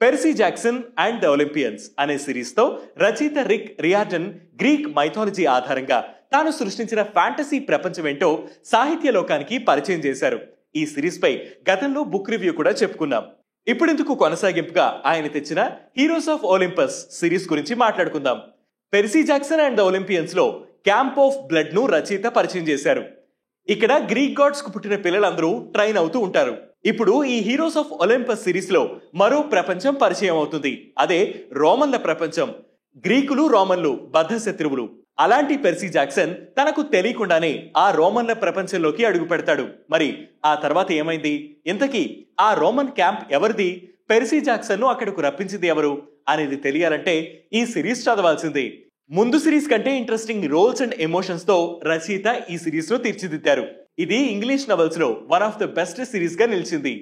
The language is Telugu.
Percy Jackson and the Olympians అనే సిరీస్ తో రచయిత రిక్ రియార్డన్ గ్రీక్ మైథాలజీ ఆధారంగా తాను సృష్టించిన ఫ్యాంటసీ ప్రపంచం ఏంటో సాహిత్య లోకానికి పరిచయం చేశారు. ఈ సిరీస్ పై గతంలో బుక్ రివ్యూ కూడా చెప్పుకున్నాం. ఇప్పుడిందుకు కొనసాగింపుగా ఆయన తెచ్చిన హీరోస్ ఆఫ్ ఒలింపస్ సిరీస్ గురించి మాట్లాడుకుందాం. Percy Jackson and the Olympians లో క్యాంప్ ఆఫ్ బ్లడ్ ను రచయిత పరిచయం చేశారు. ఇక్కడ గ్రీక్ గాడ్స్ కు పుట్టిన పిల్లలందరూ ట్రైన్ అవుతూ ఉంటారు. ఇప్పుడు ఈ హీరోస్ ఆఫ్ ఒలింపస్ సిరీస్ లో మరో ప్రపంచం పరిచయం అవుతుంది. అదే రోమన్ల ప్రపంచం. గ్రీకులు రోమన్లు బద్ధ శత్రువులు. అలాంటి పెర్సీ జాక్సన్ తనకు తెలియకుండానే ఆ రోమన్ల ప్రపంచంలోకి అడుగు పెడతాడు. మరి ఆ తర్వాత ఏమైంది? ఇంతకీ ఆ రోమన్ క్యాంప్ ఎవరిది? పెర్సీ జాక్సన్ ను అక్కడకు రప్పించింది ఎవరు అనేది తెలియాలంటే ఈ సిరీస్ చదవాల్సిందే. ముందు సిరీస్ కంటే ఇంట్రెస్టింగ్ రోల్స్ అండ్ ఎమోషన్స్ తో రచయిత ఈ సిరీస్ లో తీర్చిదిద్దారు. ఇది ఇంగ్లీష్ నవల్స్ లో one of the best series గా నిలిచింది.